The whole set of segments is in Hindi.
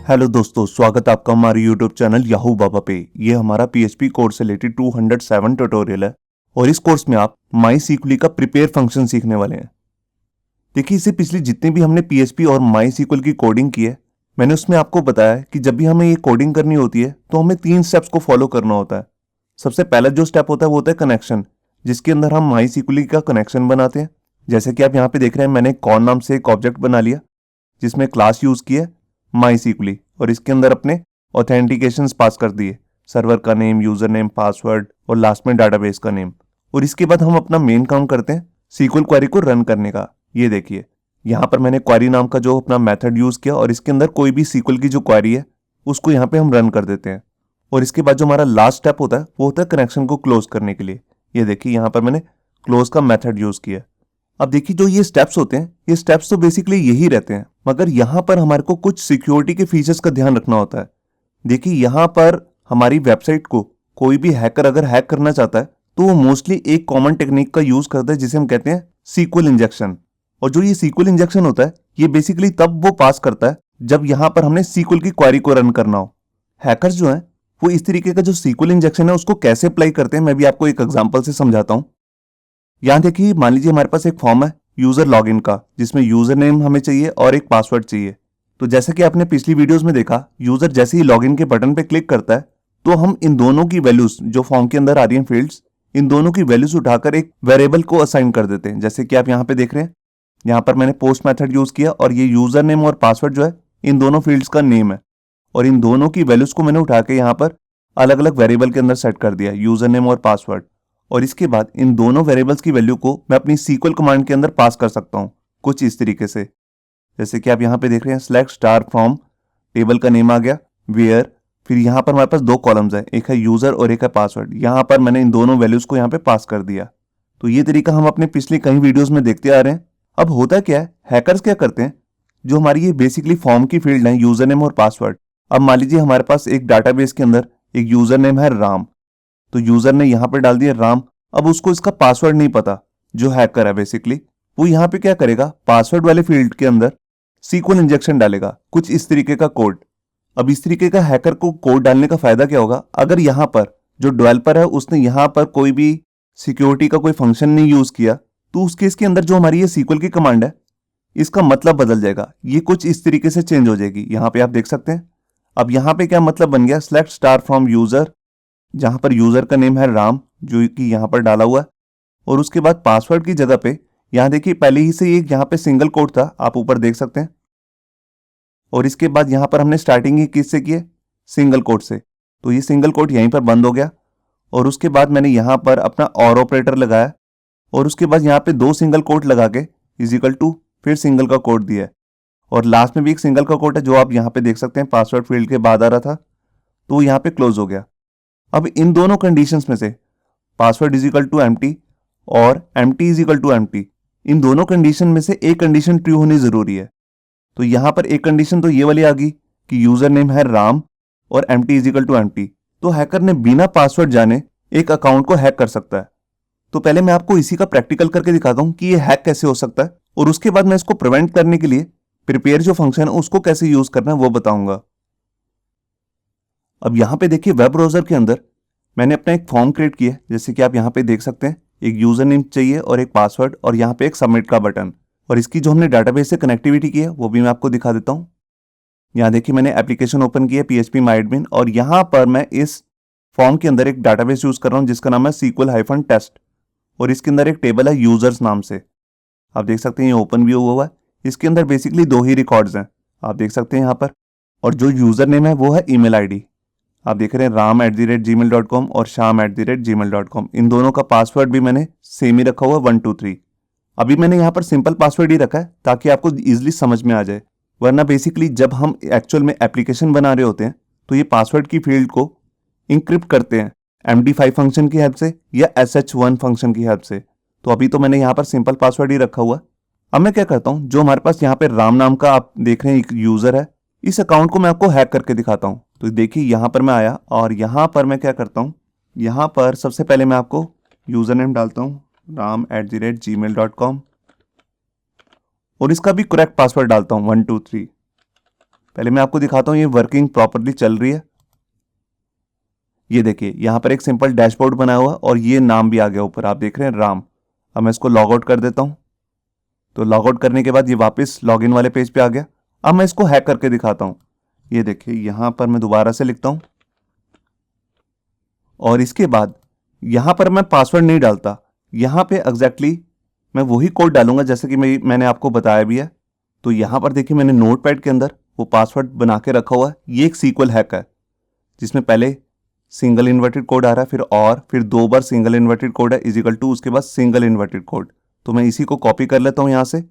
हेलो दोस्तों, स्वागत है आपका हमारे यूट्यूब चैनल याहू बाबा पे। ये हमारा पीएचपी कोर्स से रिलेटेड 207 ट्यूटोरियल है और इस कोर्स में आप माई सीक्वल का प्रिपेयर फंक्शन सीखने वाले हैं। देखिए, इससे पिछली जितनी भी हमने पीएचपी और माई सीक्वल की कोडिंग की है, मैंने उसमें आपको बताया कि जब भी हमें ये कोडिंग करनी होती है तो हमें 3 स्टेप्स को फॉलो करना होता है। सबसे पहला जो स्टेप होता है वो होता है कनेक्शन, जिसके अंदर हम माई सीक्वल का कनेक्शन बनाते हैं। जैसे कि आप यहाँ पे देख रहे हैं, मैंने कॉन नाम से एक ऑब्जेक्ट बना लिया जिसमें क्लास यूज की है माई सीक्वली और इसके अंदर अपने ऑथेंटिकेशंस पास कर दिए, सर्वर का नेम, यूजर नेम, पासवर्ड और लास्ट में डाटाबेस का नेम। और इसके बाद हम अपना मेन काम करते हैं सीक्वल क्वेरी को रन करने का। ये देखिए, यहाँ पर मैंने क्वेरी नाम का जो अपना मेथड यूज किया और इसके अंदर कोई भी सीक्वल की जो क्वेरी है उसको यहाँ पे हम रन कर देते हैं। और इसके बाद जो हमारा लास्ट स्टेप होता है वो होता है कनेक्शन को क्लोज करने के लिए। ये देखिए, यहाँ पर मैंने क्लोज का मेथड यूज किया। अब देखिए, जो ये स्टेप्स होते हैं, ये स्टेप्स तो बेसिकली यही रहते हैं, मगर यहाँ पर हमारे को कुछ सिक्योरिटी के फीचर्स का ध्यान रखना होता है। देखिए, यहाँ पर हमारी वेबसाइट को कोई भी हैकर अगर हैक करना चाहता है तो वो मोस्टली एक कॉमन टेक्निक का यूज करता है जिसे हम कहते हैं सीक्वल इंजेक्शन। और जो ये सीक्वल इंजेक्शन होता है ये बेसिकली तब वो पास करता है जब यहाँ पर हमने सीक्वल की क्वेरी को रन करना हो। हैकर्स जो है वो इस तरीके का जो सीक्वल इंजेक्शन है उसको कैसे अप्लाई करते हैं, मैं भी आपको एक एग्जाम्पल से समझाता हूँ। यहाँ देखिए, मान लीजिए हमारे पास एक फॉर्म है यूजर लॉगिन का, जिसमें यूजर नेम हमें चाहिए और एक पासवर्ड चाहिए। तो जैसा कि आपने पिछली वीडियोस में देखा, यूजर जैसे ही लॉगिन के बटन पे क्लिक करता है तो हम इन दोनों की वैल्यूज जो फॉर्म के अंदर आ रही हैं फील्ड्स, इन दोनों की वैल्यूज उठाकर एक वेरिएबल को असाइन कर देते हैं। जैसे कि आप यहाँ पे देख रहे हैं, यहाँ पर मैंने पोस्ट मेथड यूज किया और ये यूजर नेम और पासवर्ड जो है इन दोनों फील्ड्स का नेम है और इन दोनों की वैल्यूज को मैंने उठा के यहाँ पर अलग अलग वेरिएबल के अंदर सेट कर दिया, यूजर नेम और पासवर्ड। और इसके बाद इन दोनों वेरिएबल्स की वैल्यू को मैं अपनी सीक्वल कमांड के अंदर पास कर सकता हूं कुछ इस तरीके से। जैसे कि आप यहां पे देख रहे हैं, सिलेक्ट स्टार फ्रॉम, टेबल का नेम आ गया, वेयर, फिर यहां पर हमारे पास 2 कॉलम्स है, एक है यूजर और एक है पासवर्ड। यहां पर मैंने इन दोनों वैल्यूज को यहां पे पास कर दिया। तो ये तरीका हम अपने पिछले कई वीडियोज में देखते आ रहे हैं। अब होता क्या है, हैकर्स क्या करते हैं, जो हमारी ये बेसिकली फॉर्म की फील्ड है यूजर नेम और पासवर्ड। अब मान लीजिए हमारे पास एक डाटाबेस के अंदर एक यूजर नेम है राम, तो यूजर ने यहां पर डाल दिया राम। अब उसको इसका पासवर्ड नहीं पता, जो हैकर है बेसिकली, वो यहां पे क्या करेगा, पासवर्ड वाले फील्ड के अंदर सीक्वल इंजेक्शन डालेगा, कुछ इस तरीके का कोड। अब इस तरीके का हैकर को कोड डालने का फायदा क्या होगा, अगर यहां पर जो डेवलपर है उसने यहां पर कोई भी सिक्योरिटी का कोई फंक्शन नहीं यूज किया तो उस केस के अंदर जो हमारी ये सीक्वल की कमांड है इसका मतलब बदल जाएगा, ये कुछ इस तरीके से चेंज हो जाएगी। यहां पे आप देख सकते हैं। अब यहां पे क्या मतलब बन गया, सिलेक्ट स्टार फ्रॉम यूजर, जहां पर यूजर का नेम है राम जो कि यहां पर डाला हुआ है, और उसके बाद पासवर्ड की जगह पे यहां देखिए पहले ही से एक यहां पे सिंगल कोट था, आप ऊपर देख सकते हैं। और इसके बाद यहां पर हमने स्टार्टिंग ही किससे की है, सिंगल कोट से, तो ये सिंगल कोट यहीं पर बंद हो गया। और उसके बाद मैंने यहां पर अपना और ऑपरेटर लगाया और उसके बाद यहां पे 2 सिंगल कोट लगा के इजिकल टू फिर सिंगल का कोट दिया है और लास्ट में भी एक सिंगल का कोट है जो आप यहां पे देख सकते हैं, पासवर्ड फील्ड के बाद आ रहा था, तो यहां पे क्लोज हो गया। अब इन दोनों कंडीशंस में से password is equal to empty और empty is equal to empty, इन दोनों कंडीशन में से एक कंडीशन ट्रू होनी जरूरी है। तो यहां पर एक कंडीशन तो ये वाली आ गई कि यूजर नेम है राम और empty is equal to empty, तो हैकर ने बिना पासवर्ड जाने एक अकाउंट को हैक कर सकता है। तो पहले मैं आपको इसी का प्रैक्टिकल करके दिखाता हूं कि ये हैक कैसे हो सकता है और उसके बाद मैं इसको प्रिवेंट करने के लिए प्रिपेयर जो फंक्शन है उसको कैसे यूज करना है वो बताऊंगा। अब यहां पे देखिए, वेब ब्राउजर के अंदर मैंने अपना एक फॉर्म क्रिएट किया है, जैसे कि आप यहां पे देख सकते हैं, एक यूजर नेम चाहिए और एक पासवर्ड और यहां पे एक सबमिट का बटन। और इसकी जो हमने डाटाबेस से कनेक्टिविटी की है वो भी मैं आपको दिखा देता हूं। यहां देखिए, मैंने एप्लीकेशन ओपन की है PHP MyAdmin और यहां पर मैं इस फॉर्म के अंदर एक डाटाबेस यूज कर रहा हूं जिसका नाम है SQL-टेस्ट और इसके अंदर एक टेबल है यूजर्स नाम से। आप देख सकते हैं ये ओपन भी हुआ है। इसके अंदर बेसिकली 2 ही रिकॉर्ड्स हैं, आप देख सकते हैं यहाँ पर। और जो यूजर नेम है वो है ईमेल आईडी, आप देख रहे हैं ram@gmail.com और sham@gmail.com। इन दोनों का पासवर्ड भी मैंने सेम ही रखा हुआ 1 2 3। अभी मैंने यहाँ पर सिंपल पासवर्ड ही रखा है ताकि आपको इजीली समझ में आ जाए, वरना बेसिकली जब हम एक्चुअल में एप्लीकेशन बना रहे होते हैं तो ये पासवर्ड की फील्ड को इंक्रिप्ट करते हैं MD5 फंक्शन की हेल्प से या SH1 फंक्शन की हेल्प से। तो अभी तो मैंने यहाँ पर सिंपल पासवर्ड ही रखा हुआ। अब मैं क्या करता हूँ, जो हमारे पास यहाँ पे राम नाम का आप देख रहे हैं एक यूजर है, इस अकाउंट को मैं आपको हैक करके दिखाता हूँ। तो देखिए, यहाँ पर मैं आया और यहाँ पर मैं क्या करता हूँ, यहाँ पर सबसे पहले मैं आपको यूजर नेम डालता हूँ ram@gmail.com और इसका भी करेक्ट पासवर्ड डालता हूँ 1 2 3। पहले मैं आपको दिखाता हूँ ये वर्किंग प्रॉपरली चल रही है। ये देखिए यहाँ पर एक सिंपल डैशबोर्ड बना हुआ और ये नाम भी आ गया ऊपर, आप देख रहे हैं राम। अब मैं इसको लॉग आउट कर देता हूँ। तो लॉग आउट करने के बाद ये वापस लॉगिन वाले पेज पे आ गया। अब मैं इसको हैक करके दिखाता हूँ। ये देखिए यहाँ पर मैं दोबारा से लिखता हूँ और इसके बाद यहाँ पर मैं पासवर्ड नहीं डालता, यहाँ पे एग्जैक्टली मैं वही कोड डालूंगा जैसे कि मैंने आपको बताया भी है। तो यहाँ पर देखिए मैंने नोटपैड के अंदर वो पासवर्ड बना के रखा हुआ है। ये एक सीक्वल हैक है जिसमें पहले सिंगल इन्वर्टेड कोड आ रहा है, फिर 2 बार सिंगल इन्वर्टेड कोड है इजिकल टू उसके बाद सिंगल इन्वर्टेड कोड। तो मैं इसी को कॉपी कर लेता हूँ यहाँ से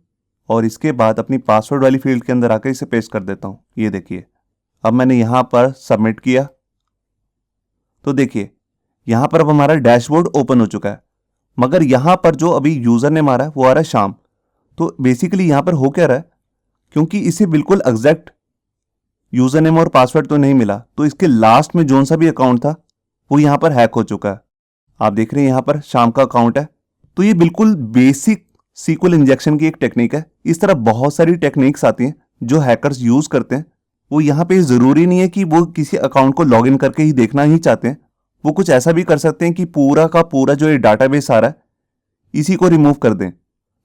और इसके बाद अपनी पासवर्ड वाली फील्ड के अंदर आकर इसे पेस्ट कर देता हूँ। ये देखिए अब मैंने यहाँ पर सबमिट किया तो देखिए यहाँ पर अब हमारा डैशबोर्ड ओपन हो चुका है, मगर यहाँ पर जो अभी यूजर ने मारा है वो आ रहा है शाम। तो बेसिकली यहाँ पर हो क्या रहा है, क्योंकि इसे बिल्कुल एग्जैक्ट यूजर नेम और पासवर्ड तो नहीं मिला, तो इसके लास्ट में जोन सा भी अकाउंट था वो यहाँ पर हैक हो चुका है। आप देख रहे हैं यहाँ पर शाम का अकाउंट है। तो ये बिल्कुल बेसिक सीक्वल इंजेक्शन की एक टेक्निक है। इस तरह बहुत सारी टेक्निक्स आती हैं जो हैकर्स यूज करते हैं। वो यहाँ पे जरूरी नहीं है कि वो किसी अकाउंट को लॉग इन करके ही देखना ही चाहते हैं, वो कुछ ऐसा भी कर सकते हैं कि पूरा का पूरा जो ये डाटाबेस आ रहा है इसी को रिमूव कर दें।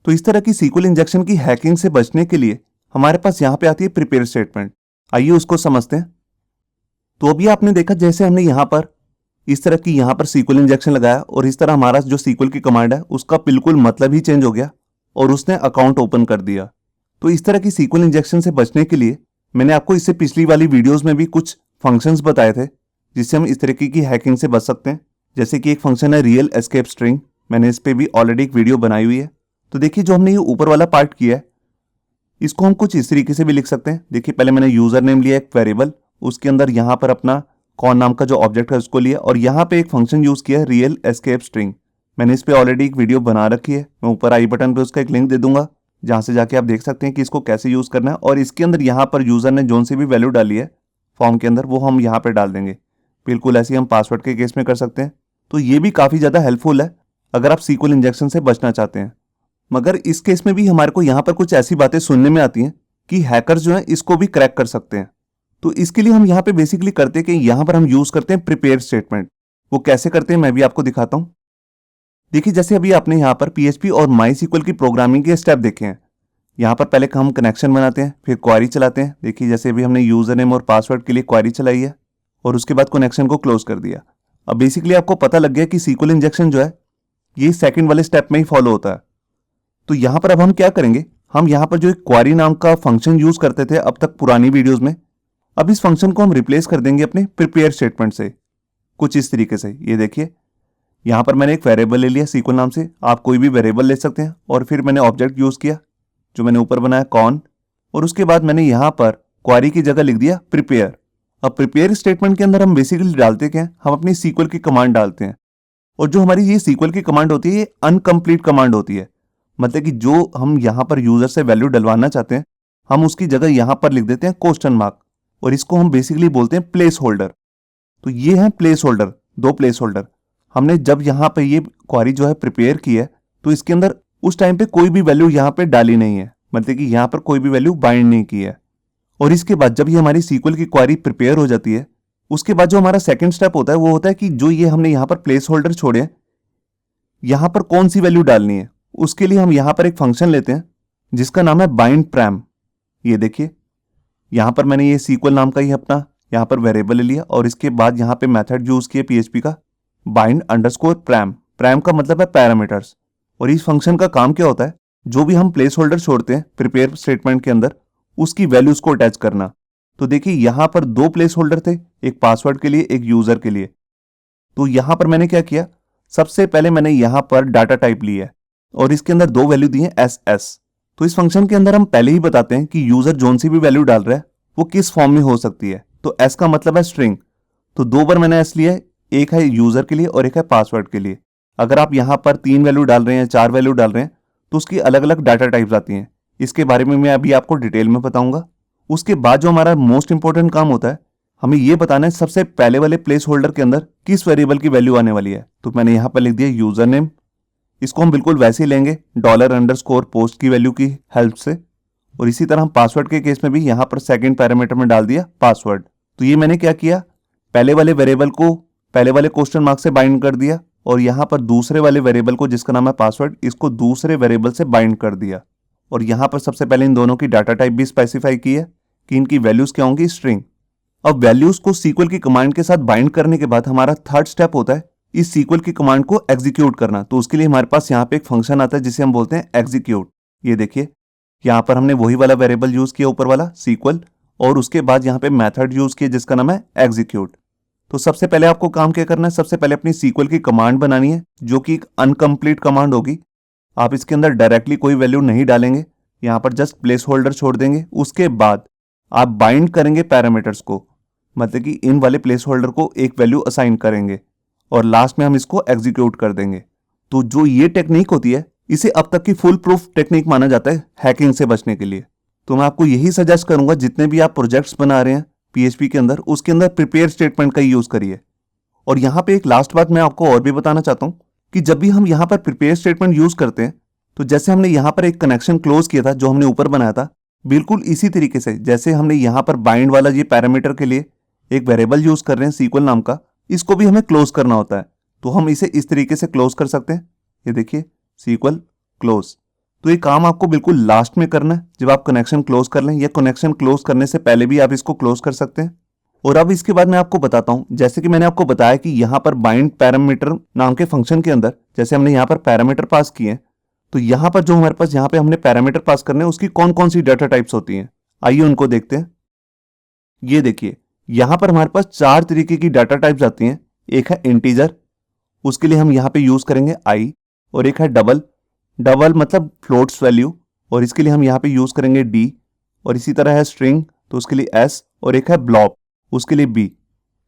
तो इस तरह की सीक्वल इंजेक्शन की हैकिंग से बचने के लिए हमारे पास यहाँ पे आती है प्रिपेयर स्टेटमेंट। आइए उसको समझते हैं। तो अभी आपने देखा जैसे हमने यहाँ पर इस तरह की यहाँ पर सीक्वल इंजेक्शन लगाया और इस तरह हमारा जो सीक्वल की कमांड है उसका बिल्कुल मतलब ही चेंज हो गया और उसने अकाउंट ओपन कर दिया। तो इस तरह की सीक्वल इंजेक्शन से बचने के लिए मैंने आपको इससे पिछली वाली वीडियोस में भी कुछ फंक्शंस बताए थे जिससे हम इस तरीके की हैकिंग से बच सकते हैं। जैसे कि एक फंक्शन है रियल एस्केप स्ट्रिंग, मैंने इस पे भी ऑलरेडी एक वीडियो बनाई हुई है। तो देखिए जो हमने ये ऊपर वाला पार्ट किया है इसको हम कुछ इस तरीके से भी लिख सकते हैं। देखिए पहले मैंने यूजर नेम लिया एक वेरिएबल, उसके अंदर यहाँ पर अपना कौन नाम का जो ऑब्जेक्ट है उसको लिया और यहाँ पे एक फंक्शन यूज किया रियल एस्केप स्ट्रिंग। मैंने इस पे ऑलरेडी एक वीडियो बना रखी है, मैं ऊपर आई बटन पे उसका एक लिंक दे दूंगा जहां से जाके आप देख सकते हैं कि इसको कैसे यूज करना है। और इसके अंदर यहाँ पर यूजर ने जोन सी भी वैल्यू डाली है फॉर्म के अंदर वो हम यहाँ पे डाल देंगे। बिल्कुल ऐसे ही हम पासवर्ड के केस में कर सकते हैं। तो ये भी काफी ज्यादा हेल्पफुल है अगर आप सीक्वल इंजेक्शन से बचना चाहते हैं। मगर इस केस में भी हमारे को यहाँ पर कुछ ऐसी बातें सुनने में आती हैं कि हैकर्स जो है इसको भी क्रैक कर सकते हैं। तो इसके लिए हम यहाँ पे बेसिकली करते हैं कि यहाँ पर हम यूज करते हैं प्रिपेयर स्टेटमेंट। वो कैसे करते हैं मैं भी आपको दिखाता हूँ। देखिए जैसे अभी आपने यहाँ पर PHP और MySQL की प्रोग्रामिंग के स्टेप देखे हैं। यहाँ पर पहले हम कनेक्शन बनाते हैं, फिर क्वेरी चलाते हैं। देखिए जैसे अभी हमने यूजर नेम और पासवर्ड के लिए क्वेरी चलाई है और उसके बाद कनेक्शन को क्लोज कर दिया। अब बेसिकली आपको पता लग गया कि सीक्वल इंजेक्शन जो है ये सेकंड वाले स्टेप में ही फॉलो होता है। तो यहाँ पर अब हम क्या करेंगे, हम यहाँ पर जो एक क्वेरी नाम का फंक्शन यूज करते थे अब तक पुरानी वीडियोस में, अब इस फंक्शन को हम रिप्लेस कर देंगे अपने प्रिपेयर स्टेटमेंट से कुछ इस तरीके से। ये देखिए यहाँ पर मैंने एक वेरिएबल ले लिया सीक्वल नाम से, आप कोई भी वेरिएबल ले सकते हैं। और फिर मैंने ऑब्जेक्ट यूज किया जो मैंने ऊपर बनाया कौन, और उसके बाद मैंने यहाँ पर क्वेरी की जगह लिख दिया प्रिपेयर। अब प्रिपेयर स्टेटमेंट के अंदर हम बेसिकली डालते क्या हैं, हम अपनी सीक्वल की कमांड डालते हैं। और जो हमारी ये सीक्वल की कमांड होती है ये अनकंप्लीट कमांड होती है, मतलब कि जो हम यहाँ पर यूजर से वैल्यू डलवाना चाहते हैं हम उसकी जगह यहाँ पर लिख देते हैं क्वेश्चन मार्क, और इसको हम बेसिकली बोलते हैं प्लेस होल्डर। तो ये है प्लेस होल्डर, 2 प्लेस होल्डर। हमने जब यहाँ पे ये क्वेरी जो है प्रिपेयर की है तो इसके अंदर उस टाइम पे कोई भी वैल्यू यहाँ पे डाली नहीं है, मतलब कि यहाँ पर कोई भी वैल्यू बाइंड नहीं की है। और इसके बाद जब ये हमारी सीक्वल की क्वेरी प्रिपेयर हो जाती है उसके बाद जो हमारा सेकंड स्टेप होता है वो होता है कि जो ये हमने यहाँ पर प्लेस होल्डर छोड़े हैं यहाँ पर कौन सी वैल्यू डालनी है। उसके लिए हम यहाँ पर एक फंक्शन लेते हैं जिसका नाम है बाइंड प्रैम। ये देखिए यहाँ पर मैंने ये सीक्वल नाम का ही अपना यहाँ पर वेरिएबल ले लिया और इसके बाद यहाँ पे मेथड यूज किया PHP का बाइंड अंडरस्कोर प्रैम। प्रैम का मतलब है पैरामीटर्स। और इस फंक्शन का काम क्या होता है, जो भी हम प्लेस होल्डर छोड़ते हैं प्रिपेयर स्टेटमेंट के अंदर उसकी वैल्यूज को अटैच करना। तो देखिए यहाँ पर 2 प्लेस होल्डर थे, एक पासवर्ड के लिए एक यूजर के लिए। तो यहाँ पर मैंने क्या किया, सबसे पहले मैंने यहाँ पर डाटा टाइप लिया है और इसके अंदर 2 वैल्यू दी है SS। तो इस फंक्शन के अंदर हम पहले ही बताते हैं कि यूजर जोन सी भी वैल्यू डाल रहा है वो किस फॉर्म में हो सकती है। तो S का मतलब है स्ट्रिंग, तो 2 बार मैंने S लिया है, एक है यूजर के लिए और एक है पासवर्ड के लिए। अगर आप यहाँ पर 3 वैल्यू डाल रहे हैं 4 वैल्यू डाल रहे हैं तो उसकी अलग अलग डाटा टाइप्स आती हैं। इसके बारे में मैं अभी आपको डिटेल में बताऊंगा। उसके बाद जो हमारा मोस्ट इंपॉर्टेंट काम होता है, हमें ये बताना है सबसे पहले वाले प्लेस होल्डर के अंदर किस वेरिएबल की वैल्यू आने वाली है। तो मैंने यहाँ पर लिख दिया यूजर नेम, इसको हम बिल्कुल वैसे ही लेंगे $_ पोस्ट की वैल्यू की हेल्प से। और इसी तरह हम पासवर्ड के केस में भी यहाँ पर सेकंड पैरामीटर में डाल दिया पासवर्ड। तो ये मैंने क्या किया, पहले वाले वेरिएबल को पहले वाले क्वेश्चन मार्क से बाइंड कर दिया और यहाँ पर दूसरे वाले वेरिएबल को जिसका नाम है पासवर्ड, इसको दूसरे वेरिएबल से बाइंड कर दिया। और यहाँ पर सबसे पहले इन दोनों की डाटा टाइप भी स्पेसिफाई की है कि इनकी वैल्यूज क्या होंगी, स्ट्रिंग। अब वैल्यूज को सीक्वल की कमांड के साथ बाइंड करने के बाद हमारा थर्ड स्टेप होता है इस सीक्वल की कमांड को एग्जीक्यूट करना। तो उसके लिए हमारे पास यहाँ पे एक फंक्शन आता है जिसे हम बोलते हैं एग्जीक्यूट। ये देखिए यहाँ पर हमने वही वाला वेरिएबल यूज किया ऊपर वाला सीक्वल, और उसके बाद यहाँ पे मेथड यूज किया जिसका नाम है एग्जीक्यूट। तो सबसे पहले आपको काम क्या करना है, सबसे पहले अपनी सीक्वल की कमांड बनानी है जो कि एक अनकंप्लीट कमांड होगी। आप इसके अंदर डायरेक्टली कोई वैल्यू नहीं डालेंगे, यहाँ पर जस्ट प्लेस होल्डर छोड़ देंगे। उसके बाद आप बाइंड करेंगे पैरामीटर्स को, मतलब कि इन वाले प्लेस होल्डर को एक वैल्यू असाइन करेंगे और लास्ट में हम इसको एग्जीक्यूट कर देंगे। तो जो ये टेक्निक होती है इसे अब तक की फुल प्रूफ टेक्निक माना जाता है हैकिंग से बचने के लिए। तो मैं आपको यही सजेस्ट करूंगा जितने भी आप प्रोजेक्ट्स बना रहे हैं पीएचपी के अंदर, उसके अंदर प्रिपेयर स्टेटमेंट का यूज करिए। और यहाँ पे एक लास्ट बात मैं आपको और भी बताना चाहता हूँ कि जब भी हम यहाँ पर प्रिपेयर स्टेटमेंट यूज करते हैं तो जैसे हमने यहाँ पर एक कनेक्शन क्लोज किया था जो हमने ऊपर बनाया था, बिल्कुल इसी तरीके से जैसे हमने यहाँ पर बाइंड वाला ये पैरामीटर के लिए एक वेरिएबल यूज कर रहे हैं सीक्वल नाम का, इसको भी हमें क्लोज करना होता है। तो हम इसे इस तरीके से क्लोज कर सकते हैं, ये देखिए सीक्वल क्लोज। तो ये काम आपको बिल्कुल लास्ट में करना है जब आप कनेक्शन क्लोज कर लें, या कनेक्शन क्लोज करने से पहले भी आप इसको क्लोज कर सकते हैं। और अब इसके बाद मैं आपको बताता हूं, जैसे कि मैंने आपको बताया कि यहां पर बाइंड पैरामीटर नाम के फंक्शन के अंदर जैसे हमने यहां पर पैरामीटर पास किए हैं, तो यहां पर जो हमारे पास यहां पे हमने पैरामीटर पास करने हैं उसकी कौन कौन सी डाटा टाइप्स होती हैं, आइए उनको देखते हैं। ये देखिए यहां पर हमारे पास 4 तरीके की डाटा टाइप्स आती हैं। एक है इंटीजर, उसके लिए हम यहां पे यूज करेंगे आई, और एक है डबल, डबल मतलब फ्लोट्स वैल्यू, और इसके लिए हम यहां पे यूज करेंगे डी, और इसी तरह है स्ट्रिंग तो उसके लिए एस, और एक है ब्लॉब उसके लिए बी।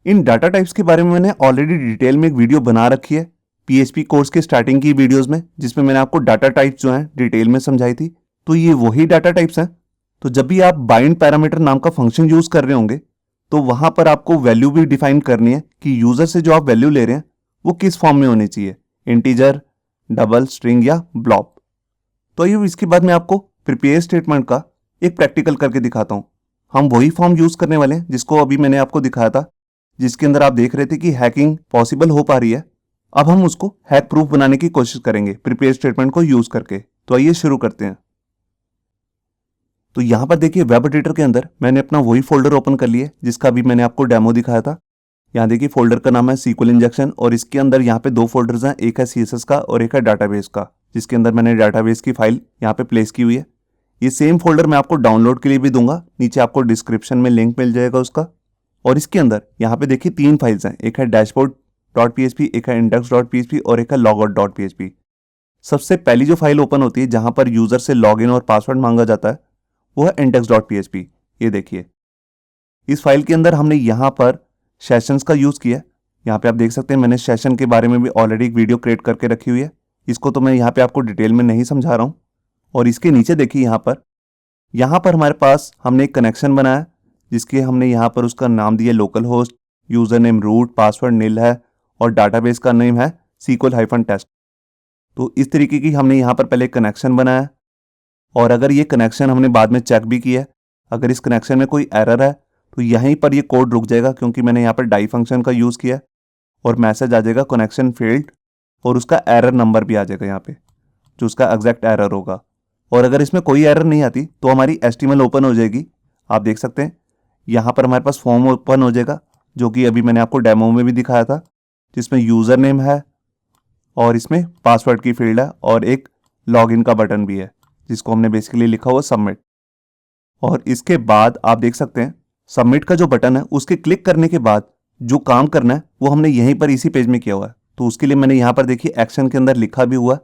इन डाटा टाइप्स के बारे में मैंने ऑलरेडी डिटेल में एक वीडियो बना रखी है पीएचपी कोर्स के स्टार्टिंग की वीडियोस में, जिसमें मैंने आपको डाटा टाइप्स जो हैं डिटेल में समझाई थी। तो ये वही डाटा टाइप्स हैं। तो जब भी आप बाइंड पैरामीटर नाम का फंक्शन यूज कर रहे होंगे तो वहां पर आपको वैल्यू भी डिफाइन करनी है कि यूजर से जो आप वैल्यू ले रहे हैं वो किस फॉर्म में होनी चाहिए, इंटीजर, डबल, स्ट्रिंग या ब्लॉब। तो आइए इसके बाद मैं आपको प्रिपेयर स्टेटमेंट का एक प्रैक्टिकल करके दिखाता हूं। हम वही फॉर्म यूज करने वाले हैं जिसको अभी मैंने आपको दिखाया था, जिसके अंदर आप देख रहे थे कि हैकिंग पॉसिबल हो पा रही है। अब हम उसको हैक प्रूफ बनाने की कोशिश करेंगे प्रिपेयर स्टेटमेंट को यूज करके। तो आइए शुरू करते हैं। तो यहां पर देखिए वेब एडिटर के अंदर मैंने अपना वही फोल्डर ओपन कर लिया जिसका अभी मैंने आपको डेमो दिखाया था। यहाँ देखिए फोल्डर का नाम है सीक्वल इंजेक्शन, और इसके अंदर यहाँ पे 2 फोल्डर्स हैं, एक है सीएसएस का और एक है डाटाबेस का, जिसके अंदर मैंने डाटाबेस की फाइल यहाँ पे प्लेस की हुई है। ये सेम फोल्डर मैं आपको डाउनलोड के लिए भी दूंगा, नीचे आपको डिस्क्रिप्शन में लिंक मिल जाएगा उसका। और इसके अंदर यहाँ पे देखिए 3 फाइल्स हैं, एक है dashboard.php, एक है index.php और एक है logout.php। सबसे पहली जो फाइल ओपन होती है जहां पर यूजर से लॉगिन और पासवर्ड मांगा जाता है वो है index.php। ये देखिए इस फाइल के अंदर हमने यहाँ पर सेशंस का यूज किया। यहाँ पे आप देख सकते हैं मैंने सेशन के बारे में भी ऑलरेडी एक वीडियो क्रिएट करके रखी हुई है, इसको तो मैं यहाँ पे आपको डिटेल में नहीं समझा रहा हूँ। और इसके नीचे देखिए यहाँ पर हमारे पास हमने एक कनेक्शन बनाया जिसके हमने यहाँ पर उसका नाम दिया localhost, user name root, password nil है और डाटाबेस का नेम है SQL-test। तो इस तरीके की हमने यहाँ पर पहले कनेक्शन बनाया, और अगर ये कनेक्शन हमने बाद में चेक भी किया, अगर इस कनेक्शन में कोई एरर है तो यहीं पर ये कोड रुक जाएगा क्योंकि मैंने यहाँ पर डाई फंक्शन का यूज़ किया, और मैसेज आ जाएगा कनेक्शन फेल्ड, और उसका एरर नंबर भी आ जाएगा यहाँ पे जो उसका एग्जैक्ट एरर होगा। और अगर इसमें कोई एरर नहीं आती तो हमारी HTML ओपन हो जाएगी। आप देख सकते हैं यहाँ पर हमारे पास फॉर्म ओपन हो जाएगा जो कि अभी मैंने आपको डेमो में भी दिखाया था, जिसमें यूज़र नेम है और इसमें पासवर्ड की फील्ड है और एक लॉगिन का बटन भी है जिसको हमने बेसिकली लिखा हुआ सबमिट। और इसके बाद आप देख सकते हैं सबमिट का जो बटन है उसके क्लिक करने के बाद जो काम करना है वो हमने यहीं पर इसी पेज में किया हुआ है। तो उसके लिए मैंने यहाँ पर देखिए एक्शन के अंदर लिखा भी हुआ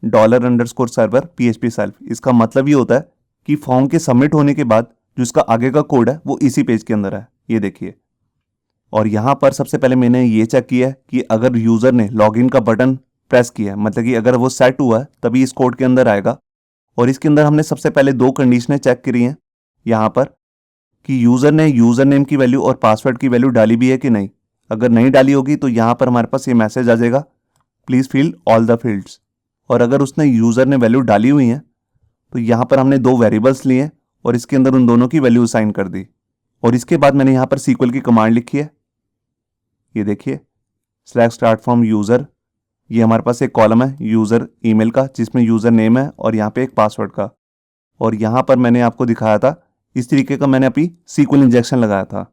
$_server PHP self। इसका मतलब ये होता है कि फॉर्म के सबमिट होने के बाद जो इसका आगे का कोड है वो इसी पेज के अंदर है, ये देखिए। और यहाँ पर सबसे पहले मैंने ये चेक किया है कि अगर यूजर ने लॉगिन का बटन प्रेस किया है, मतलब कि अगर वो सेट हुआ है तभी इस कोड के अंदर आएगा। और इसके अंदर हमने सबसे पहले 2 कंडीशनें चेक करी हैं यहाँ पर कि यूजर ने यूजर नेम की वैल्यू और पासवर्ड की वैल्यू डाली भी है कि नहीं। अगर नहीं डाली होगी तो यहाँ पर हमारे पास ये मैसेज आ जाएगा please fill all the fields. और अगर उसने यूजर ने वैल्यू डाली हुई है तो यहाँ पर हमने दो वेरिएबल्स लिए और इसके अंदर उन दोनों की वैल्यू असाइन कर दी। और इसके बाद मैंने यहाँ पर सीक्वल की कमांड लिखी है, ये देखिए स्लैश स्टार्ट फ्रॉम यूज़र। ये हमारे पास एक कॉलम है यूज़र ईमेल का जिसमें यूज़र नेम है और यहाँ पे एक पासवर्ड का। और यहाँ पर मैंने आपको दिखाया था इस तरीके का मैंने अभी सीक्वल इंजेक्शन लगाया था।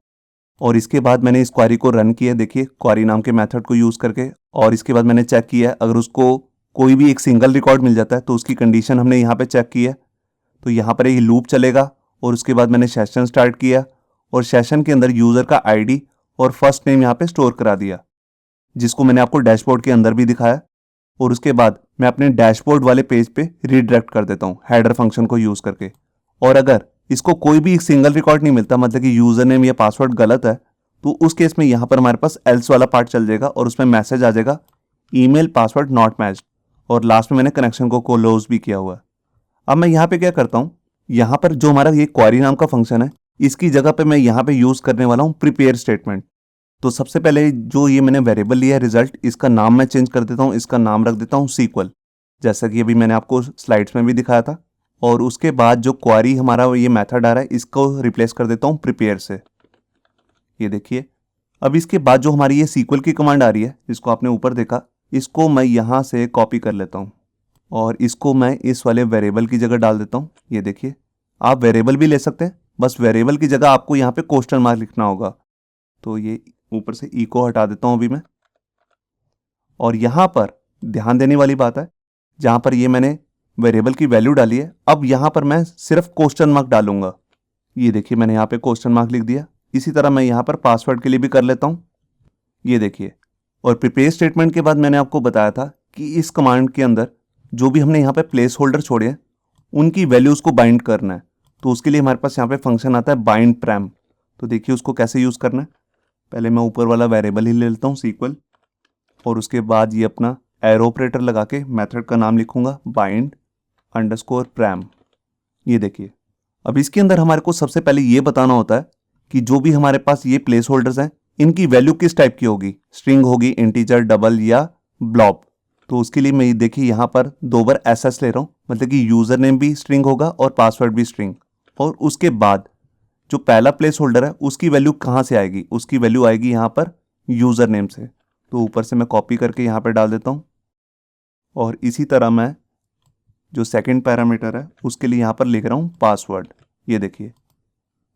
और इसके बाद मैंने इस क्वेरी को रन किया, देखिए क्वेरी नाम के मेथड को यूज़ करके। और इसके बाद मैंने चेक किया अगर उसको कोई भी एक सिंगल रिकॉर्ड मिल जाता है तो उसकी कंडीशन हमने यहाँ पे चेक की है। तो यहाँ पर एक लूप चलेगा और उसके बाद मैंने सेशन स्टार्ट किया और सेशन के अंदर यूज़र का आईडी और फर्स्ट नेम यहाँ पे स्टोर करा दिया, जिसको मैंने आपको डैशबोर्ड के अंदर भी दिखाया। और उसके बाद मैं अपने डैशबोर्ड वाले पेज पे रीडायरेक्ट कर देता हूँ हेडर फंक्शन को यूज़ करके। और अगर इसको कोई भी एक सिंगल रिकॉर्ड नहीं मिलता, मतलब कि यूज़र नेम या पासवर्ड गलत है, तो उस केस में यहाँ पर हमारे पास एल्स वाला पार्ट चल जाएगा और उसमें मैसेज आ जाएगा ईमेल पासवर्ड नॉट मैच्ड। और लास्ट में मैंने कनेक्शन को क्लोज भी किया हुआ है। अब मैं यहाँ पे क्या करता हूँ, यहाँ पर जो हमारा ये क्वेरी नाम का फंक्शन है इसकी जगह पे मैं यहाँ पे यूज़ करने वाला हूँ प्रिपेयर स्टेटमेंट। तो सबसे पहले जो ये मैंने वेरिएबल लिया है रिजल्ट, इसका नाम मैं चेंज कर देता हूँ, इसका नाम रख देता हूँ सीक्वल, जैसा कि अभी मैंने आपको स्लाइड्स में भी दिखाया था। और उसके बाद जो क्वेरी हमारा ये मेथड आ रहा है इसको रिप्लेस कर देता हूँ प्रिपेयर से, ये देखिए। अब इसके बाद जो हमारी ये सीक्वल की कमांड आ रही है जिसको आपने ऊपर देखा, इसको मैं यहाँ से कॉपी कर लेता हूँ और इसको मैं इस वाले वेरिएबल की जगह डाल देता हूँ, ये देखिए। आप वेरिएबल भी ले सकते हैं, बस वेरिएबल की जगह आपको यहाँ पे क्वेश्चन मार्क लिखना होगा। तो ये ऊपर से इको हटा देता हूँ अभी मैं। और यहाँ पर ध्यान देने वाली बात है, जहाँ पर ये मैंने वेरिएबल की वैल्यू डाली है, अब यहाँ पर मैं सिर्फ क्वेश्चन मार्क डालूंगा, ये देखिए मैंने यहाँ पे क्वेश्चन मार्क लिख दिया। इसी तरह मैं यहाँ पर पासवर्ड के लिए भी कर लेता हूँ, ये देखिए। और प्रिपेयर स्टेटमेंट के बाद मैंने आपको बताया था कि इस कमांड के अंदर जो भी हमने यहाँ पे प्लेस होल्डर छोड़े हैं उनकी वैल्यूज़ को बाइंड करना है। तो उसके लिए हमारे पास यहाँ पे फंक्शन आता है बाइंड प्रैम। तो देखिए उसको कैसे यूज़ करना है। पहले मैं ऊपर वाला वेरिएबल ही ले लेता हूँ सीक्वल, और उसके बाद ये अपना एरो ऑपरेटर लगा के मेथड का नाम लिखूंगा बाइंड अंडरस्कोर प्रैम, ये देखिए। अब इसके अंदर हमारे को सबसे पहले ये बताना होता है कि जो भी हमारे पास ये प्लेस होल्डर्स हैं इनकी वैल्यू किस टाइप की होगी, स्ट्रिंग होगी, इंटीजर, डबल या ब्लॉब। तो उसके लिए मैं देखिए यहाँ पर दो बार एसएस ले रहा हूँ, मतलब कि यूज़र नेम भी स्ट्रिंग होगा और पासवर्ड भी स्ट्रिंग। और उसके बाद जो पहला प्लेस होल्डर है उसकी वैल्यू कहाँ से आएगी, उसकी वैल्यू आएगी यहाँ पर यूज़र नेम से। तो ऊपर से मैं कॉपी करके यहाँ पर डाल देता हूँ। और इसी तरह मैं जो सेकंड पैरामीटर है उसके लिए यहाँ पर लिख रहा हूँ पासवर्ड, ये देखिए।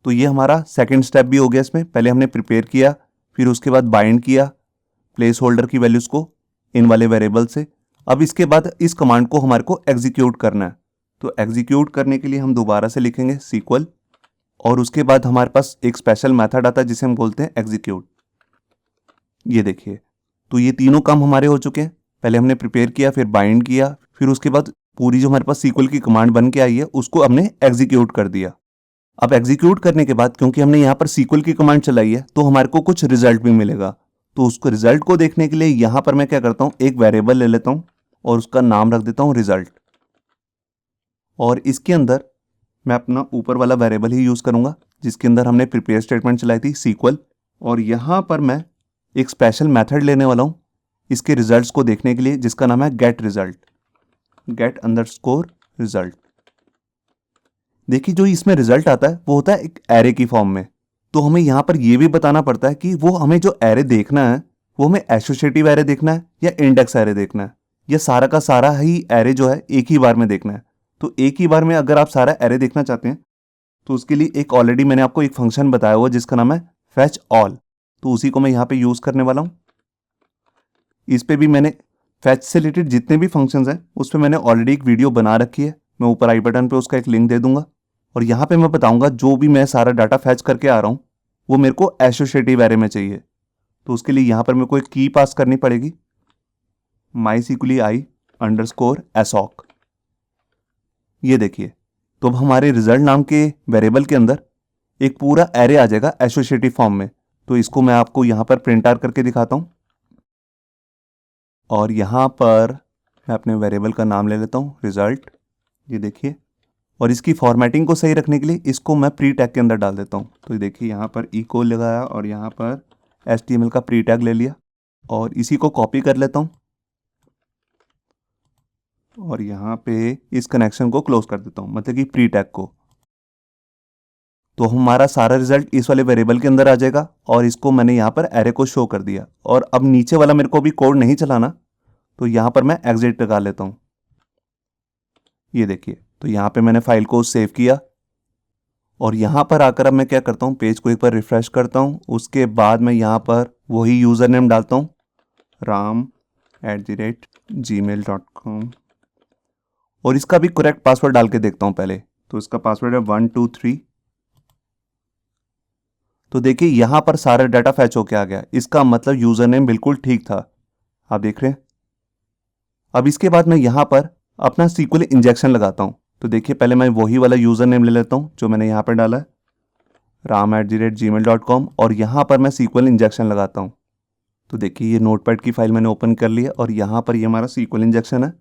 तो ये हमारा सेकंड स्टेप भी हो गया। इसमें पहले हमने प्रिपेयर किया, फिर उसके बाद बाइंड किया प्लेस होल्डर की वैल्यूज़ को इन वाले वेरिएबल से। अब इसके बाद इस कमांड को हमारे को एग्जीक्यूट करना है। तो एग्जीक्यूट करने के लिए हम दोबारा से लिखेंगे सीक्वल, और उसके बाद हमारे पास एक स्पेशल मेथड आता है जिसे हम बोलते हैं एग्जीक्यूट, ये देखिए। तो ये तीनों काम हमारे हो चुके हैं। पहले हमने प्रिपेयर किया, फिर बाइंड किया, फिर उसके बाद पूरी जो हमारे पास सीक्वल की कमांड बन के आई है उसको हमने एग्जीक्यूट कर दिया। अब एग्जीक्यूट करने के बाद क्योंकि हमने यहाँ पर सीक्वल की कमांड चलाई है तो हमारे को कुछ रिजल्ट भी मिलेगा। तो उसको रिजल्ट को देखने के लिए यहाँ पर मैं क्या करता हूँ, एक वेरिएबल ले लेता हूँ और उसका नाम रख देता हूँ रिजल्ट। और इसके अंदर मैं अपना ऊपर वाला वेरिएबल ही यूज़ करूँगा जिसके अंदर हमने प्रिपेयर स्टेटमेंट चलाई थी सीक्वल। और यहाँ पर मैं एक स्पेशल मेथड लेने वाला हूँ इसके रिजल्ट्स को देखने के लिए जिसका नाम है get result, get underscore result. देखिए जो इसमें रिजल्ट आता है वो होता है एक एरे की फॉर्म में। तो हमें यहाँ पर ये भी बताना पड़ता है कि वो हमें जो एरे देखना है वो हमें एसोसिएटिव एरे देखना है या इंडेक्स एरे देखना है, या सारा का सारा ही एरे जो है एक ही बार में देखना है। तो एक ही बार में अगर आप सारा एरे देखना चाहते हैं तो उसके लिए एक ऑलरेडी मैंने आपको एक फंक्शन बताया हुआ जिसका नाम है फैच ऑल। तो उसी को मैं यहाँ पे यूज़ करने वाला हूँ। इस पे भी मैंने फैच से रिलेटेड जितने भी फंक्शंस हैं उस पर मैंने ऑलरेडी एक वीडियो बना रखी है, मैं ऊपर आई बटन पे उसका एक लिंक दे दूंगा। और यहाँ पे मैं बताऊंगा जो भी मैं सारा डाटा फैच करके आ रहा हूँ वो मेरे को एसोसिएटिव एरे में चाहिए। तो उसके लिए यहाँ पर मेरे को एक की पास करनी पड़ेगी, mysqli_assoc, ये देखिए। तो अब हमारे रिजल्ट नाम के वेरिएबल के अंदर एक पूरा एरे आ जाएगा एसोसिएटिव फॉर्म में। तो इसको मैं आपको यहाँ पर प्रिंट आउट करके दिखाता हूँ। और यहाँ पर मैं अपने वेरिएबल का नाम ले लेता हूँ रिजल्ट, ये देखिए। और इसकी फॉर्मेटिंग को सही रखने के लिए इसको मैं प्री टैग के अंदर डाल देता हूँ। तो देखिए यहाँ पर इको लगाया और यहाँ पर HTML का प्री टैग ले लिया और इसी को कॉपी कर लेता हूँ और यहाँ पे इस कनेक्शन को क्लोज कर देता हूँ, मतलब कि प्री टैग को। तो हमारा सारा रिजल्ट इस वाले वेरिएबल के अंदर आ जाएगा और इसको मैंने यहाँ पर एरे को शो कर दिया। और अब नीचे वाला मेरे को भी कोड नहीं चलाना, तो यहाँ पर मैं एग्जिट लगा लेता हूँ। ये देखिए, तो यहाँ पे मैंने फाइल को सेव किया और यहाँ पर आकर अब मैं क्या करता हूँ, पेज को एक बार रिफ्रेश करता हूँ। उसके बाद मैं यहाँ पर वही यूज़र नेम डालता हूँ, ram@gmail.com, और इसका भी करेक्ट पासवर्ड डाल के देखता हूँ पहले। तो इसका पासवर्ड है 123। तो देखिए यहाँ पर सारा डाटा फैच होके आ गया, इसका मतलब यूज़र नेम बिल्कुल ठीक था, आप देख रहे हैं। अब इसके बाद मैं यहाँ पर अपना सीक्वल इंजेक्शन लगाता हूँ। तो देखिए पहले मैं वही वाला यूज़र नेम ले लेता हूँ जो मैंने यहाँ पर डाला है, ram@gmail.com, और यहाँ पर मैं सीक्वल इंजेक्शन लगाता हूँ। तो देखिए ये नोटपैड की फाइल मैंने ओपन कर ली है और यहाँ पर ये हमारा सीक्वल इंजेक्शन है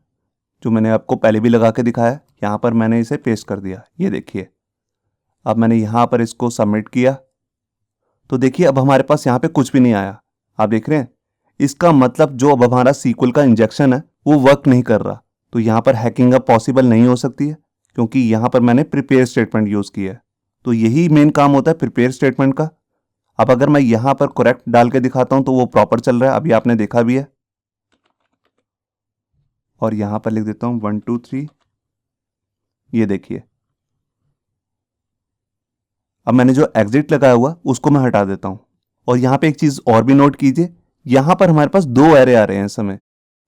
जो मैंने आपको पहले भी लगा के दिखाया। यहाँ पर मैंने इसे पेस्ट कर दिया, ये देखिए। अब मैंने यहाँ पर इसको सबमिट किया, तो देखिए अब हमारे पास यहाँ पे कुछ भी नहीं आया, आप देख रहे हैं। इसका मतलब जो अब हमारा सीक्वल का इंजेक्शन है वो वर्क नहीं कर रहा। तो यहाँ पर हैकिंग अब पॉसिबल नहीं हो सकती है क्योंकि यहाँ पर मैंने प्रिपेयर स्टेटमेंट यूज़ किया है। तो यही मेन काम होता है प्रिपेयर स्टेटमेंट का। अब अगर मैं यहाँ पर करेक्ट डाल के दिखाता हूँ तो वो प्रॉपर चल रहा है, अभी आपने देखा भी है। और यहाँ पर लिख देता हूँ 123, ये देखिए। अब मैंने जो एग्जिट लगाया हुआ उसको मैं हटा देता हूँ। और यहाँ पे एक चीज़ और भी नोट कीजिए, यहाँ पर हमारे पास दो एरे आ रहे हैं इस समय।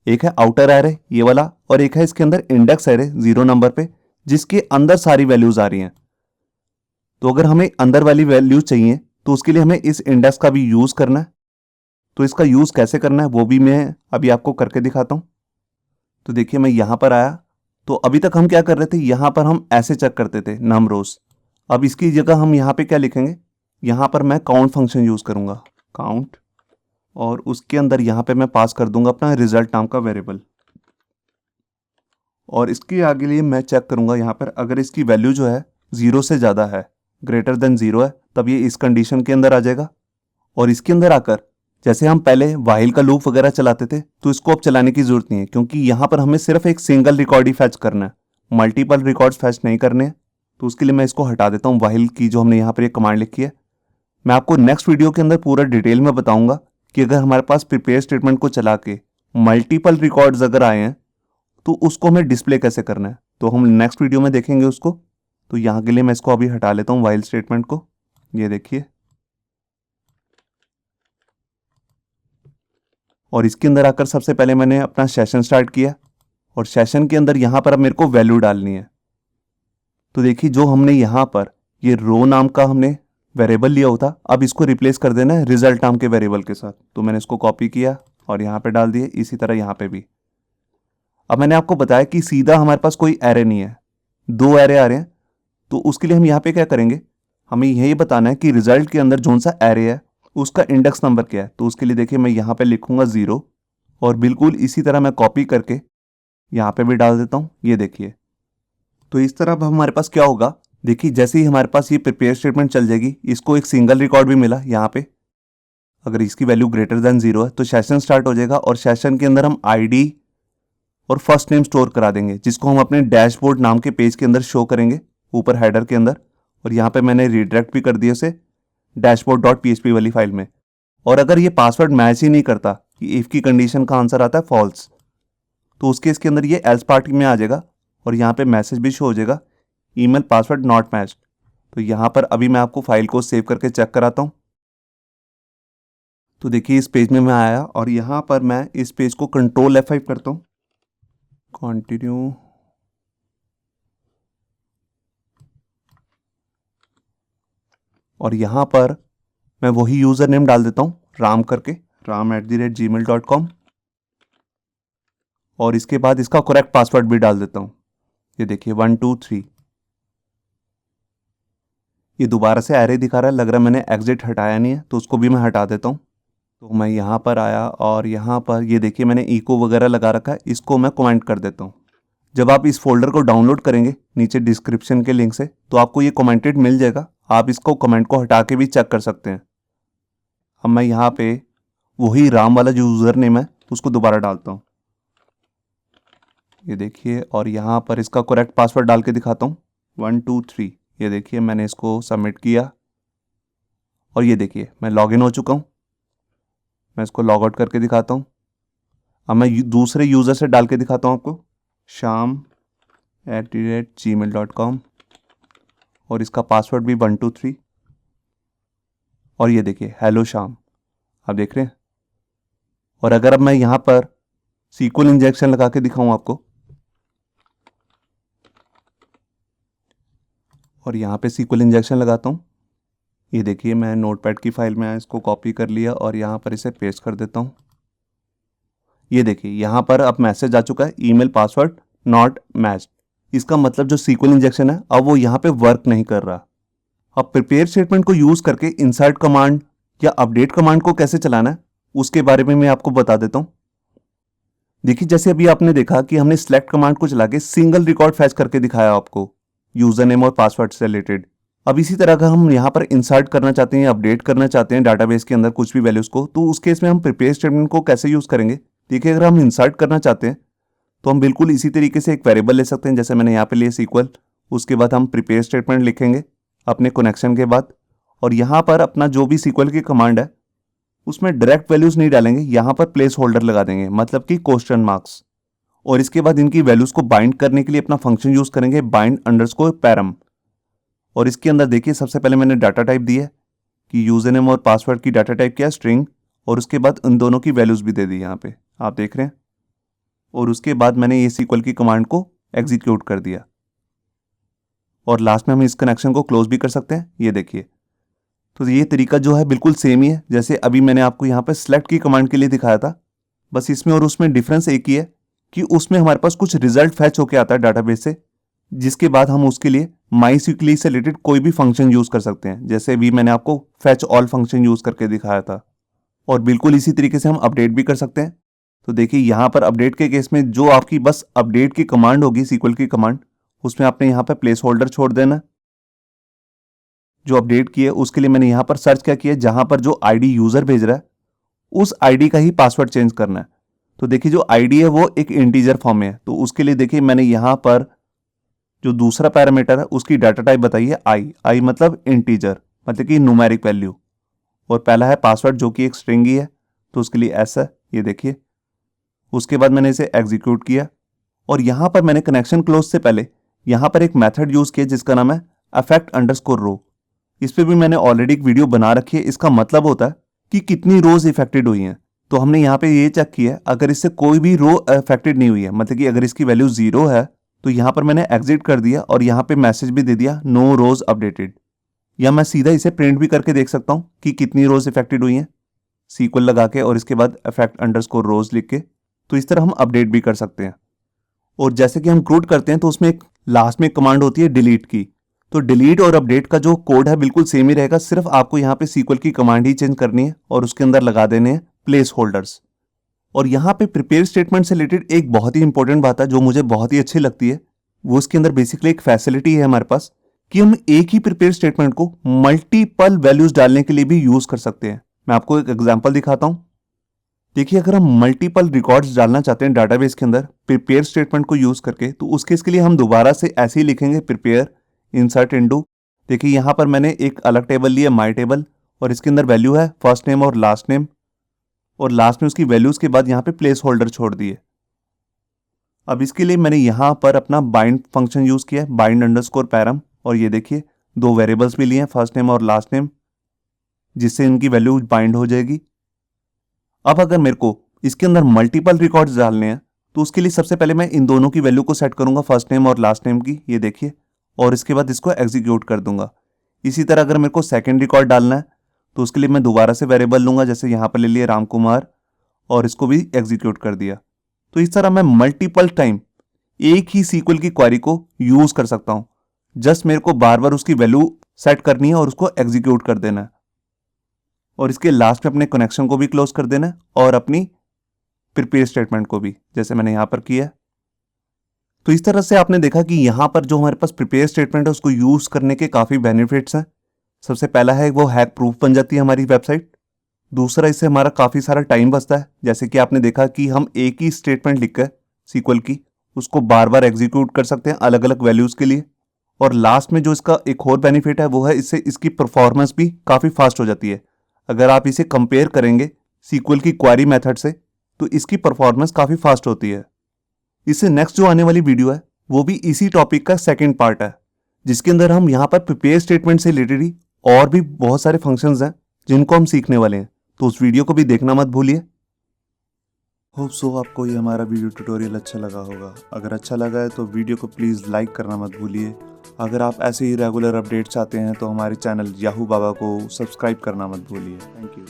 एक है आउटर एरे ये वाला, और एक है इसके अंदर इंडेक्स एरे 0 नंबर पे, जिसके अंदर सारी वैल्यूज आ रही हैं। तो अगर हमें अंदर वाली वैल्यूज चाहिए तो उसके लिए हमें इस इंडेक्स का भी यूज़ करना है। तो इसका यूज़ कैसे करना है वो भी मैं अभी आपको करके दिखाता हूँ। तो देखिए मैं यहाँ पर आया, तो अभी तक हम क्या कर रहे थे, यहाँ पर हम ऐसे चेक करते थे नम रोज। अब इसकी जगह हम यहाँ पे क्या लिखेंगे, यहाँ पर मैं काउंट फंक्शन यूज़ करूँगा, काउंट, और उसके अंदर यहाँ पे मैं पास कर दूंगा अपना रिजल्ट नाम का वेरिएबल। और इसके आगे लिए मैं चेक करूँगा यहाँ पर अगर इसकी वैल्यू जो है 0 से ज़्यादा है, ग्रेटर देन 0 है, तब ये इस कंडीशन के अंदर आ जाएगा। और इसके अंदर आकर जैसे हम पहले व्हाइल का लूप वगैरह चलाते थे तो इसको अब चलाने की जरूरत नहीं है, क्योंकि यहाँ पर हमें सिर्फ एक सिंगल रिकॉर्ड ही फैच करना है, मल्टीपल रिकॉर्ड्स फैच नहीं करने हैं। तो उसके लिए मैं इसको हटा देता हूँ, व्हाइल की जो हमने यहाँ पर एक कमांड लिखी है। मैं आपको नेक्स्ट वीडियो के अंदर पूरा डिटेल में बताऊंगा कि अगर हमारे पास प्रिपेयर स्टेटमेंट को चला के मल्टीपल रिकॉर्ड्स अगर आए हैं तो उसको हमें डिस्प्ले कैसे करना है, तो हम नेक्स्ट वीडियो में देखेंगे उसको। तो यहाँ के लिए मैं इसको अभी हटा लेता हूँ व्हाइल स्टेटमेंट को, ये देखिए। और इसके अंदर आकर सबसे पहले मैंने अपना सेशन स्टार्ट किया और सेशन के अंदर यहाँ पर अब मेरे को वैल्यू डालनी है। तो देखिए जो हमने यहाँ पर ये रो नाम का हमने वेरिएबल लिया होता, अब इसको रिप्लेस कर देना है रिजल्ट नाम के वेरिएबल के साथ। तो मैंने इसको कॉपी किया और यहाँ पे डाल दिए, इसी तरह यहाँ पे भी। अब मैंने आपको बताया कि सीधा हमारे पास कोई एरे नहीं है, दो एरे आ रहे हैं। तो उसके लिए हम यहाँ पे क्या करेंगे, हमें यही बताना है कि रिजल्ट के अंदर जो सा एरे है उसका इंडेक्स नंबर क्या है। तो उसके लिए देखिए मैं यहाँ पे लिखूंगा 0 और बिल्कुल इसी तरह मैं कॉपी करके यहाँ पे भी डाल देता हूँ, ये देखिए। तो इस तरह अब हमारे पास क्या होगा, देखिए जैसे ही हमारे पास ये प्रिपेयर स्टेटमेंट चल जाएगी, इसको एक सिंगल रिकॉर्ड भी मिला यहाँ पे, अगर इसकी वैल्यू ग्रेटर देन 0 है तो सेशन स्टार्ट हो जाएगा और सेशन के अंदर हम आईडी और फर्स्ट नेम स्टोर करा देंगे, जिसको हम अपने डैशबोर्ड नाम के पेज के अंदर शो करेंगे ऊपर हेडर के अंदर। और यहाँ पे मैंने रिडायरेक्ट भी कर दिया उसे dashboard.php वाली फाइल में। और अगर ये पासवर्ड मैच ही नहीं करता, कि इफ की कंडीशन का आंसर आता है फॉल्स, तो उसके इसके अंदर ये एल्स पार्ट में आ जाएगा और यहाँ पे मैसेज भी शो हो जाएगा, ईमेल पासवर्ड नॉट मैच। तो यहाँ पर अभी मैं आपको फाइल को सेव करके चेक कराता हूँ। तो देखिए इस पेज में मैं आया और यहाँ पर मैं इस पेज को कंट्रोल F5 करता हूँ, कंटिन्यू। और यहाँ पर मैं वही यूज़र नेम डाल देता हूँ राम करके, ram@gmail.com, और इसके बाद इसका करेक्ट पासवर्ड भी डाल देता हूँ, ये देखिए 123। ये दोबारा से एरे दिखा रहा है, लग रहा है मैंने एग्जिट हटाया नहीं है, तो उसको भी मैं हटा देता हूँ। तो मैं यहाँ पर आया और यहाँ पर ये देखिए मैंने इको वगैरह लगा रखा है, इसको मैं कमेंट कर देता हूँ। जब आप इस फोल्डर को डाउनलोड करेंगे नीचे डिस्क्रिप्शन के लिंक से, तो आपको ये कमेंटेड मिल जाएगा, आप इसको कमेंट को हटा के भी चेक कर सकते हैं। अब मैं यहाँ पे वही राम वाला जो यूज़र नेम है उसको दोबारा डालता हूँ, ये देखिए, और यहाँ पर इसका करेक्ट पासवर्ड डाल के दिखाता हूँ, 123। ये देखिए मैंने इसको सबमिट किया और ये देखिए मैं लॉगिन हो चुका हूँ। मैं इसको लॉग आउट करके दिखाता हूँ। अब मैं दूसरे यूज़र से डाल के दिखाता हूँ आपको, sham@gmail.com, और इसका पासवर्ड भी 123। और ये देखिए हेलो श्याम, आप देख रहे हैं। और अगर अब मैं यहाँ पर सीक्वल इंजेक्शन लगा के दिखाऊं आपको, और यहाँ पे सीक्वल इंजेक्शन लगाता हूँ, ये देखिए मैं नोटपैड की फाइल में इसको कॉपी कर लिया और यहाँ पर इसे पेस्ट कर देता हूँ। ये देखिए यहाँ पर अब मैसेज आ चुका है, ईमेल पासवर्ड नॉट मैच्ड। इसका मतलब जो सीक्वल इंजेक्शन है अब वो यहाँ पे वर्क नहीं कर रहा। अब प्रिपेयर स्टेटमेंट को यूज करके इंसर्ट कमांड या अपडेट कमांड को कैसे चलाना है उसके बारे में मैं आपको बता देता हूँ। देखिए जैसे अभी आपने देखा कि हमने सिलेक्ट कमांड को चला के सिंगल रिकॉर्ड फैच करके दिखाया आपको यूजर नेम और पासवर्ड से रिलेटेड। अब इसी तरह का हम यहाँ पर इंसर्ट करना चाहते हैं, अपडेट करना चाहते हैं डाटाबेस के अंदर कुछ भी वैल्यूज को, तो उस केस में हम प्रिपेयर स्टेटमेंट को कैसे यूज करेंगे। देखिए अगर हम इंसर्ट करना चाहते हैं तो हम बिल्कुल इसी तरीके से एक वेरिएबल ले सकते हैं, जैसे मैंने यहाँ पे लिया सीक्वल। उसके बाद हम प्रिपेयर स्टेटमेंट लिखेंगे अपने कनेक्शन के बाद, और यहाँ पर अपना जो भी सीक्वल की कमांड है उसमें डायरेक्ट वैल्यूज नहीं डालेंगे, यहाँ पर प्लेस होल्डर लगा देंगे, मतलब कि क्वेश्चन मार्क्स। और इसके बाद इनकी वैल्यूज को बाइंड करने के लिए अपना फंक्शन यूज करेंगे बाइंड अंडरस्कोर पैरम। और इसके अंदर देखिए सबसे पहले मैंने डाटा टाइप दी है कि यूजर नेम और पासवर्ड की डाटा टाइप क्या है, स्ट्रिंग, और उसके बाद उन दोनों की वैल्यूज भी दे दी यहाँ पे आप देख रहे हैं। और उसके बाद मैंने ये सीक्वल की कमांड को एग्जीक्यूट कर दिया, और लास्ट में हम इस कनेक्शन को क्लोज भी कर सकते हैं। ये देखिए, तो ये तरीका जो है बिल्कुल सेम ही है जैसे अभी मैंने आपको यहाँ पे सिलेक्ट की कमांड के लिए दिखाया था। बस इसमें और उसमें डिफरेंस एक ही है कि उसमें हमारे पास कुछ रिजल्ट फैच होके आता है डाटाबेस से, जिसके बाद हम उसके लिए माईसीक्वल से रिलेटेड कोई भी फंक्शन यूज कर सकते हैं, जैसे अभी मैंने आपको फैच ऑल फंक्शन यूज करके दिखाया था। और बिल्कुल इसी तरीके से हम अपडेट भी कर सकते हैं। तो देखिए यहाँ पर अपडेट के केस में जो आपकी बस अपडेट की कमांड होगी, सीक्वल की कमांड, उसमें आपने यहाँ पर प्लेस होल्डर छोड़ देना। जो अपडेट किए उसके लिए मैंने यहाँ पर सर्च क्या किया, जहां पर जो आईडी यूजर भेज रहा है उस आईडी का ही पासवर्ड चेंज करना है। तो देखिए जो आईडी है वो एक इंटीजर फॉर्म में है, तो उसके लिए देखिए मैंने यहाँ पर जो दूसरा पैरामीटर है उसकी डाटा टाइप बताई है आई मतलब इंटीजर, मतलब कि न्यूमेरिक वैल्यू। और पहला है पासवर्ड जो कि एक स्ट्रिंग ही है, तो उसके लिए एस है, ये देखिए। उसके बाद मैंने इसे एग्जीक्यूट किया, और यहाँ पर मैंने कनेक्शन क्लोज से पहले यहाँ पर एक मेथड यूज किया जिसका नाम है अफेक्ट अंडरस्कोर रो। इस पे भी मैंने ऑलरेडी एक वीडियो बना रखी है। इसका मतलब होता है कि कितनी रोज इफेक्टेड हुई हैं। तो हमने यहाँ पे ये चेक किया, अगर इससे कोई भी रो अफेक्टेड नहीं हुई है, मतलब कि अगर इसकी वैल्यू 0 है, तो यहाँ पर मैंने एग्जिट कर दिया और यहाँ पे मैसेज भी दे दिया नो रोज अपडेटेड। या मैं सीधा इसे प्रिंट भी करके देख सकता हूँ कि कितनी रोज इफेक्टेड हुई हैं सीक्वल लगा के, और इसके बाद अफेक्ट अंडरस्कोर रोज लिख के। तो इस तरह हम अपडेट भी कर सकते हैं। और जैसे कि हम क्रूड करते हैं तो उसमें एक लास्ट में कमांड होती है डिलीट की। तो डिलीट और अपडेट का जो कोड है बिल्कुल सेम ही रहेगा, सिर्फ आपको यहाँ पे सीक्वल की कमांड ही चेंज करनी है और उसके अंदर लगा देने हैं प्लेस होल्डर्स। और यहाँ पे प्रिपेयर स्टेटमेंट से रिलेटेड एक बहुत ही इंपॉर्टेंट बात है जो मुझे बहुत ही अच्छी लगती है, वो इसके अंदर बेसिकली एक फैसिलिटी है हमारे पास कि हम एक ही प्रिपेयर स्टेटमेंट को मल्टीपल वैल्यूज डालने के लिए भी यूज कर सकते हैं। मैं आपको एक एग्जाम्पल दिखाता हूँ। देखिए अगर हम मल्टीपल रिकॉर्ड्स डालना चाहते हैं डाटाबेस के अंदर प्रिपेयर स्टेटमेंट को यूज करके, तो उसके इसके लिए हम दोबारा से ऐसे ही लिखेंगे प्रिपेयर इंसर्ट इनटू। देखिए यहाँ पर मैंने एक अलग टेबल लिया माई टेबल, और इसके अंदर वैल्यू है फर्स्ट नेम और लास्ट नेम, और लास्ट में उसकी वैल्यूज के बाद यहाँ पे प्लेस होल्डर छोड़ दिए। अब इसके लिए मैंने यहाँ पर अपना बाइंड फंक्शन यूज किया, बाइंड अंडरस्कोर पैरम, और ये देखिए 2 वेरिएबल्स भी लिए हैं फर्स्ट नेम और लास्ट नेम, जिससे इनकी वैल्यू बाइंड हो जाएगी। अब अगर मेरे को इसके अंदर मल्टीपल रिकॉर्ड्स डालने हैं तो उसके लिए सबसे पहले मैं इन दोनों की वैल्यू को सेट करूंगा, फर्स्ट नेम और लास्ट नेम की, ये देखिए, और इसके बाद इसको एग्जीक्यूट कर दूंगा। इसी तरह अगर मेरे को सेकंड रिकॉर्ड डालना है तो उसके लिए मैं दोबारा से वेरिएबल लूंगा, जैसे यहाँ पर ले लिया राम कुमार, और इसको भी एग्जीक्यूट कर दिया। तो इस तरह मैं मल्टीपल टाइम एक ही सीक्वल की क्वेरी को यूज कर सकता हूं। जस्ट मेरे को बार बार उसकी वैल्यू सेट करनी है और उसको एग्जीक्यूट कर देना है, और इसके लास्ट में अपने कनेक्शन को भी क्लोज कर देना है और अपनी प्रिपेयर स्टेटमेंट को भी, जैसे मैंने यहां पर किया। तो इस तरह से आपने देखा कि यहां पर जो हमारे पास प्रिपेयर स्टेटमेंट है उसको यूज करने के काफी बेनिफिट्स हैं। सबसे पहला है वो हैक प्रूफ बन जाती है हमारी वेबसाइट। दूसरा, इससे हमारा काफी सारा टाइम बचता है, जैसे कि आपने देखा कि हम एक ही स्टेटमेंट लिखकर सीक्वल की उसको बार बार एग्जीक्यूट कर सकते हैं अलग अलग वैल्यूज़ के लिए। और लास्ट में जो इसका एक और बेनिफिट है वो है इससे इसकी परफॉर्मेंस भी काफ़ी फास्ट हो जाती है। अगर आप इसे कंपेयर करेंगे सीक्वल की क्वेरी मेथड से तो इसकी परफॉर्मेंस काफ़ी फास्ट होती है। इससे नेक्स्ट जो आने वाली वीडियो है वो भी इसी टॉपिक का सेकंड पार्ट है, जिसके अंदर हम यहाँ पर प्रिपेयर स्टेटमेंट से रिलेटेड ही और भी बहुत सारे फंक्शंस हैं जिनको हम सीखने वाले हैं, तो उस वीडियो को भी देखना मत भूलिए। होप सो आपको ये हमारा वीडियो ट्यूटोरियल अच्छा लगा होगा। अगर अच्छा लगा है तो वीडियो को प्लीज़ लाइक करना मत भूलिए। अगर आप ऐसे ही रेगुलर अपडेट चाहते हैं तो हमारे चैनल याहू बाबा को सब्सक्राइब करना मत भूलिए। Thank you.